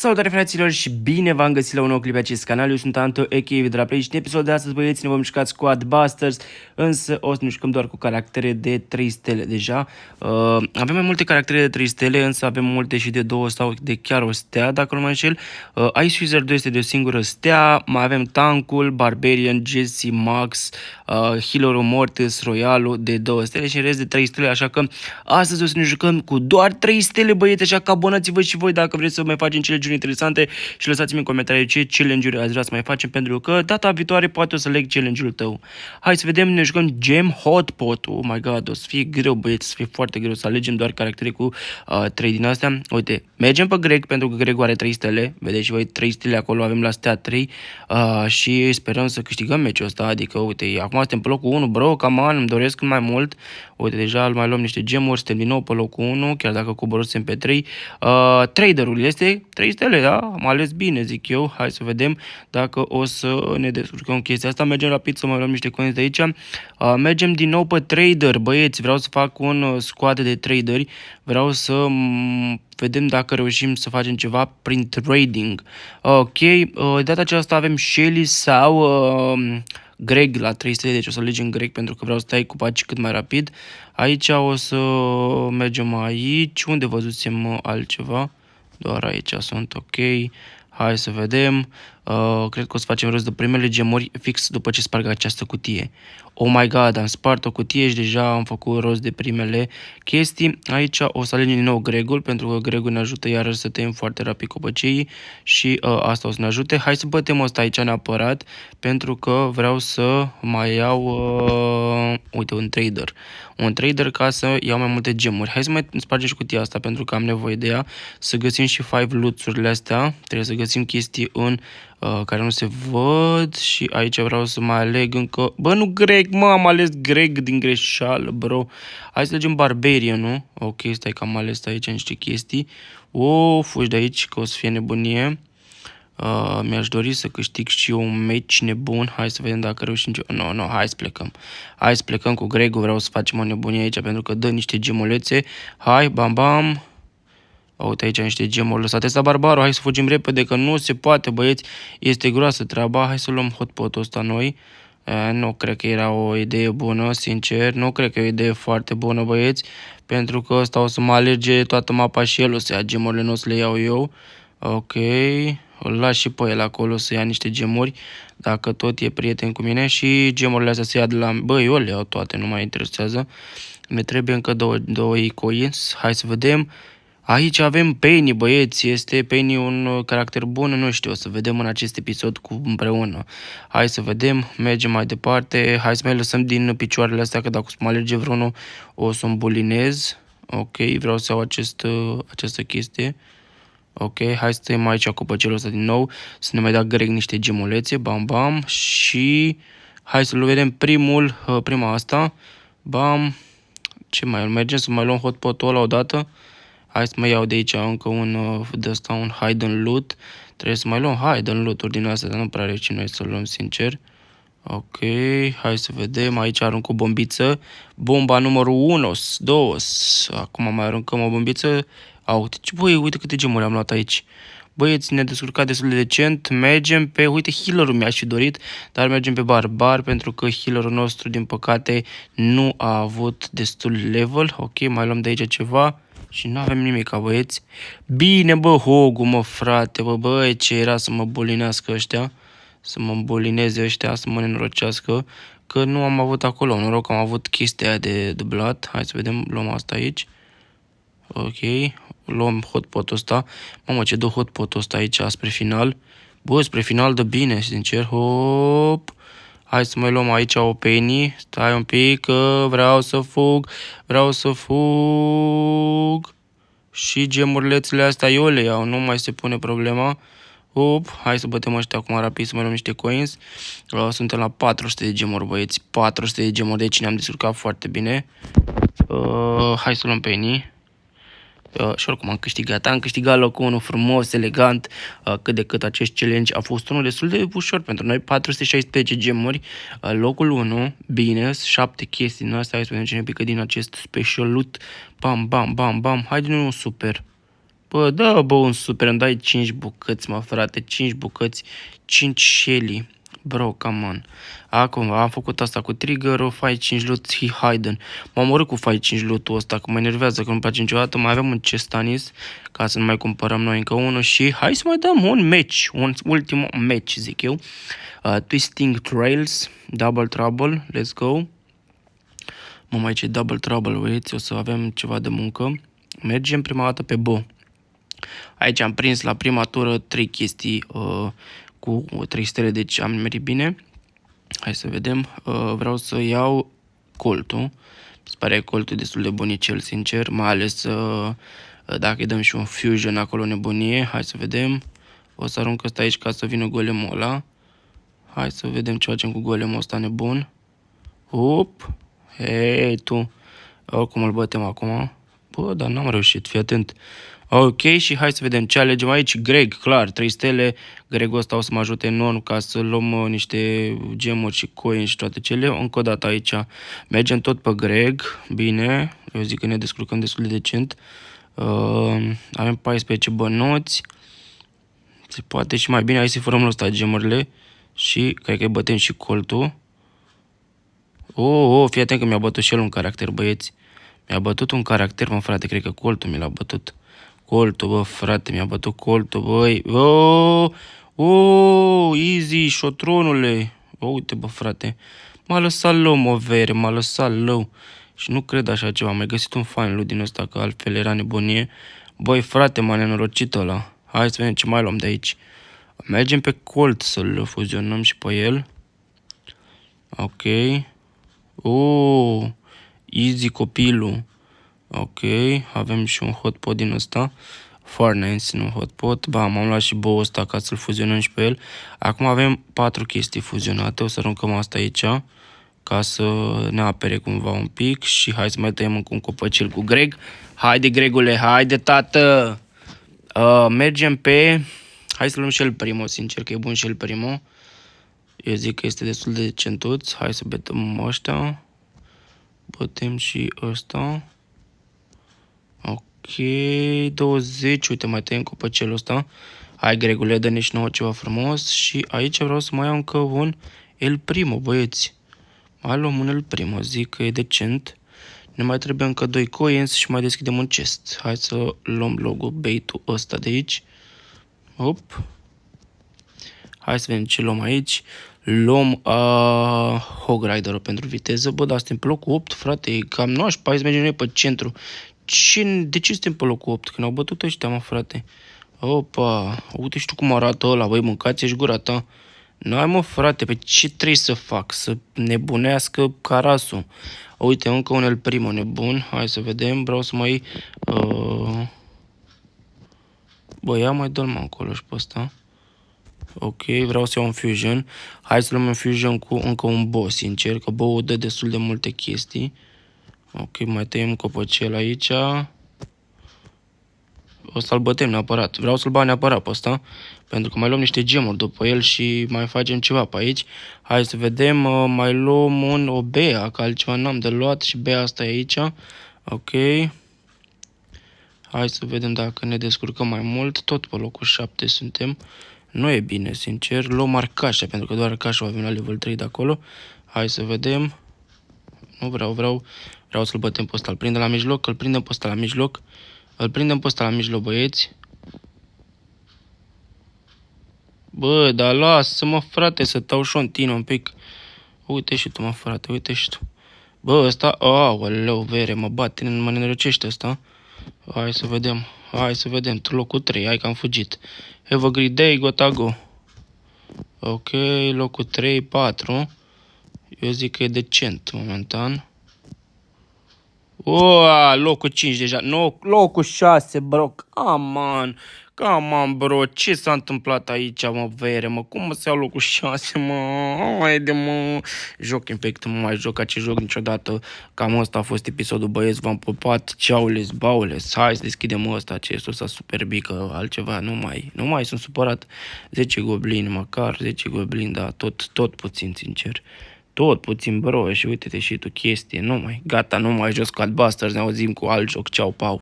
Salutare fraților și bine v-am găsit la un nou clip pe acest canal. Eu sunt Anto, a.k.a. de la Play și în episodul de astăzi, băieți, ne vom juca Squad Busters, însă o să ne jucăm doar cu caractere de 3 stele deja. Avem mai multe caractere de 3 stele, însă avem multe și de 2 sau de chiar o stea, dacă nu mă înșel. Ice Wizard 2 este de o singură stea, mai avem Tankul, Barbarian, Jesse, Max, Healer-ul Mortis, Royalul de 2 stele și în rest de 3 stele, așa că astăzi o să ne jucăm cu doar 3 stele, băieți, așa că abonați-vă și voi dacă vreți să mai facem challenge-uri interesante și lăsați-mi în comentarii ce challenge-uri ați vrea să mai facem, pentru că data viitoare poate o să leg challenge-ul tău. Hai să vedem, ne jucăm Gem Hotpot. Oh my god, o să fie greu, băieți, să fie foarte greu să alegem doar caractere cu 3 din astea. Uite, mergem pe Greg, pentru că Greg are 3 stele, vedeți și voi 3 stele acolo, avem la stea 3 și sperăm să câștigăm meciul ăsta, adică uite, acum suntem pe locul 1, bro, cam îmi doresc cât mai mult. Uite, deja mai luăm niște gemuri, suntem din nou pe locul 1, chiar dacă coborâsem pe 3. Traderul este 3 stele, da? Am ales bine, zic eu. Hai să vedem dacă o să ne descurcăm chestia asta. Mergem rapid să mai luăm niște coins de aici. Mergem din nou pe trader, băieți. Vreau să fac un squad de traderi. Vreau să vedem dacă reușim să facem ceva prin trading. Ok, data aceasta avem Shelly sau Greg la 300, deci o să alegem Greg pentru că vreau să tai cu paci cât mai rapid. Aici o să mergem aici. Unde văzusem altceva? Doar aici sunt, ok. Hai să vedem. Cred că o să facem rost de primele gemuri fix după ce sparg această cutie. Oh my god, am spart o cutie și deja am făcut rost de primele chestii. Aici o să alegem din nou Gregul, pentru că Gregul ne ajută iarăși să tăiem foarte rapid copăceii și asta o să ne ajute. Hai să bătem ăsta aici neapărat, pentru că vreau să mai iau, uite, un trader ca să iau mai multe gemuri. Hai să mai spargem și cutia asta, pentru că am nevoie de ea, să găsim și 5 loot-urile astea. Trebuie să găsim chestii în care nu se văd și aici vreau să mai aleg încă... Bă, nu Greg, mă, am ales Greg din greșeală, bro. Hai să legem Barbarian, nu? Ok, stai că am ales aici niște chestii. Fugi de aici, că o să fie nebunie. Mi-aș dori să câștig și eu un match nebun. Hai să vedem dacă reușim. Nu, hai să plecăm. Hai să plecăm cu Greg, vreau să facem o nebunie aici, pentru că dă niște gemulețe. Hai, bam, bam. Uite aici niște gemuri lăsate. Asta barbarul, hai să fugim repede, că nu se poate, băieți. Este groasă treaba. Hai să luăm hotpot-ul ăsta noi. Nu cred că era o idee bună, sincer. Nu cred că e o idee foarte bună, băieți. Pentru că ăsta o să mă alerge toată mapa și el o să ia gemurile, nu o să le iau eu. Ok. Îl las și pe el acolo să ia niște gemuri, dacă tot e prieten cu mine. Și gemurile astea se ia de la... Băi, eu le iau toate, nu mai interesează. Ne trebuie încă două coins. Hai să vedem. Aici avem Penny, băieți, este Penny un caracter bun, nu știu, o să vedem în acest episod împreună. Hai să vedem, mergem mai departe, hai să mai lăsăm din picioarele astea, că dacă o să mă alerge vreunul o să-mi bulinez. Ok, vreau să iau această chestie. Ok, hai să tăiem aici copăcelul ăsta din nou, să ne mai dea Greg niște gemulețe, bam, bam, și hai să-l vedem prima asta, bam, ce mai mergem să mai luăm hotpot-ul ăla odată. Hai să mai iau de aici încă un hidden loot. Trebuie să mai luăm hidden loot-uri din astea, dar nu prea reușim noi să luăm, sincer. Ok, hai să vedem. Aici arunc o bombiță. Bomba numărul 1, 2. Acum mai aruncăm o bombiță. Băi, uite câte gemuri am luat aici. Băieți, ne-a descurcat destul de decent. Mergem pe... Uite, healer-ul mi-aș fi dorit, dar mergem pe barbar, pentru că healer-ul nostru, din păcate, nu a avut destul level. Ok, mai luăm de aici ceva. Și nu avem nimic, băieți. Bine, bă, Hogu, mă, frate, băi, ce era să mă bolinească ăștia. Să mă bolineze ăștia, să mă nenorocească. Că nu am avut acolo, noroc că am avut chestia aia de blat. Hai să vedem, luăm asta aici. Ok, luăm hotpot-ul ăsta. Mamă, ce dă hotpot-ul ăsta aici, spre final. Bă, spre final dă bine, sincer. Hop. Hai să mai luăm aici o Penny. Stai un pic că vreau să fug. Și gemurile astea eu le iau, nu mai se pune problema. Hai să bătem ăștia acum rapid, să mai luăm niște coins. Suntem la 400 de gemuri, băieți. 400 de gemuri, deci ne-am descurcat foarte bine. Hai să luăm Penny. Și oricum am câștigat locul 1 frumos, elegant, cât de cât acest challenge a fost unul destul de ușor pentru noi, 416 gemuri, locul 1, bine, 7 chestii din astea, hai să vedem ce ne pică din acest special loot, bam, bam, bam, bam, hai din nou super, Bă, da, bă, un super, îmi dai 5 bucăți, mă, frate, 5 bucăți, 5 Shelly. Bro, come on. Acum, am făcut asta cu trigger-ul, fai 5 loot, Hayden. M-am omorât cu fai 5 loot-ul ăsta, că mă enervează că nu-mi place niciodată. Mai avem un Chestanis, ca să nu mai cumpărăm noi încă unul și hai să mai dăm un match, un ultim match, zic eu. Twisting Trails, Double Trouble, let's go. Mai ce Double Trouble, uiți, o să avem ceva de muncă. Mergem prima dată pe Bo. Aici am prins la prima tură 3 chestii cu 3 stele, deci am merit bine. Hai să vedem. Vreau să iau coltul. Se pare coltul destul de bunicel, sincer, mai ales dacă îi dăm și un fusion acolo, nebunie. Hai să vedem. O să arunc ăsta aici ca să vină golemul ăla. Hai să vedem ce facem cu golemul ăsta nebun. Up. Hei, tu. Oricum îl bătem acum. Bă, dar n-am reușit, fii atent. Ok, și hai să vedem ce alegem aici. Greg, clar, 3 stele. Gregul ăsta o să mă ajute enorm ca să luăm niște gemuri și coin și toate cele. Încă o dată aici mergem tot pe Greg. Bine, eu zic că ne descurcăm destul de decent. Avem 14 bănuți. Se poate și mai bine. Hai să-i furăm ăsta gemurile. Și cred că îi bătem și coltul. Fii atent că mi-a bătut și el un caracter, băieți. Mi-a bătut un caracter, mă, frate, cred că coltul mi l-a bătut. Coltul, bă, frate, mi-a bătut coltul, băi. Easy, șotronule. Uite, bă, frate. M-a lăsat lău, mă, vere, m-a lăsat lău. Și nu cred așa ceva, am mai găsit un fan lui din ăsta, că altfel era nebunie. Băi, frate, m-a nenorocit ăla. Hai să vedem ce mai luăm de aici. Mergem pe Colt să-l fuzionăm și pe el. Ok. Easy copilul. Ok, avem și un hotpot din ăsta. Farnance, nu hotpot. Bam, am luat și boul ăsta ca să-l fuzionăm și pe el. Acum avem 4 chestii fuzionate. O să aruncăm asta aici ca să ne apere cumva un pic. Și hai să mai tăiem încă un copăcel cu Greg. Haide, Gregule, haide, tată! Mergem pe... Hai să luăm și el primul, sincer că e bun și el primul. Eu zic că este destul de decentuț. Hai să betăm ăștia. Bătem și ăsta. Ok, 20. Uite, mai tăiem copăcelul ăsta. Hai, Gregule, dă-ne și nouă ceva frumos. Și aici vreau să mai iau încă un El Primo, băieți. Mai luăm un El Primo, zic că e decent. Ne mai trebuie încă 2 coins și mai deschidem un chest. Hai să luăm logo bait-ul ăsta de aici. Hop. Hai să vedem ce luăm aici. Luăm Hog Rider-ul pentru viteză. Bă, dar suntem pe locul 8, frate. E cam nașpa. Hai să mergem noi pe centru. De ce suntem pe locul 8? Când au bătut ăștia, mă, frate. Opa. Uite și tu cum arată ăla. Băi, mâncați-și gura ta. N-ai, mă, frate. Pe ce trebuie să fac? Să nebunească carasul. Uite, încă un El Primo nebun. Hai să vedem. Vreau să mai... Bă, ia mai dă-l, mă, încolo și pe ăsta. Ok, vreau să iau un fusion. Hai să luăm un fusion cu încă un boss, sincer, că boss dă destul de multe chestii. Ok, mai tăiem copăcel aici. O să-l bătem neapărat. Vreau să-l bag neapărat pe ăsta, pentru că mai luăm niște gemuri după el și mai facem ceva pe aici. Hai să vedem, mai luăm o bea, că altceva n-am de luat și bea asta e aici. Ok. Hai să vedem dacă ne descurcăm mai mult. Tot pe locul 7 suntem. Nu e bine, sincer. Luăm arcașa, pentru că doar arcașa avem la level 3 de acolo. Hai să vedem. Nu vreau să-l bătem pe ăsta. Îl prindem la mijloc, îl prindem pe ăsta la mijloc. Îl prindem pe ăsta la mijloc, băieți. Bă, dar lasă-mă, frate, să taușontină un pic. Uite și tu, mă, frate, uite și tu. Bă, ăsta, aoleu, vere, mă bate, mă nenorăcește ăsta. Hai să vedem, locul 3, hai că am fugit. Have a great day, Gotago. Ok, locul 3, 4. Eu zic că e decent momentan. Locul 5 deja. No, locul 6, bro. Come on, bro. Ce s-a întâmplat aici, mă, vere, mă? Cum mă să iau locul 6, mă? Haide, mă. Joc Impact, nu mai joc acest joc niciodată. Cam ăsta a fost episodul, băieți. V-am pupat. Ceaules, baules. Hai să deschidem ăsta, acestul ăsta super big, că altceva nu mai sunt supărat. 10 goblini, măcar 10 goblini, da, tot puțin, sincer. Tot puțin, bro, și uite-te și tu chestie, gata, nu mai jos Squadbusters, ne auzim cu alt joc, ceau, pau.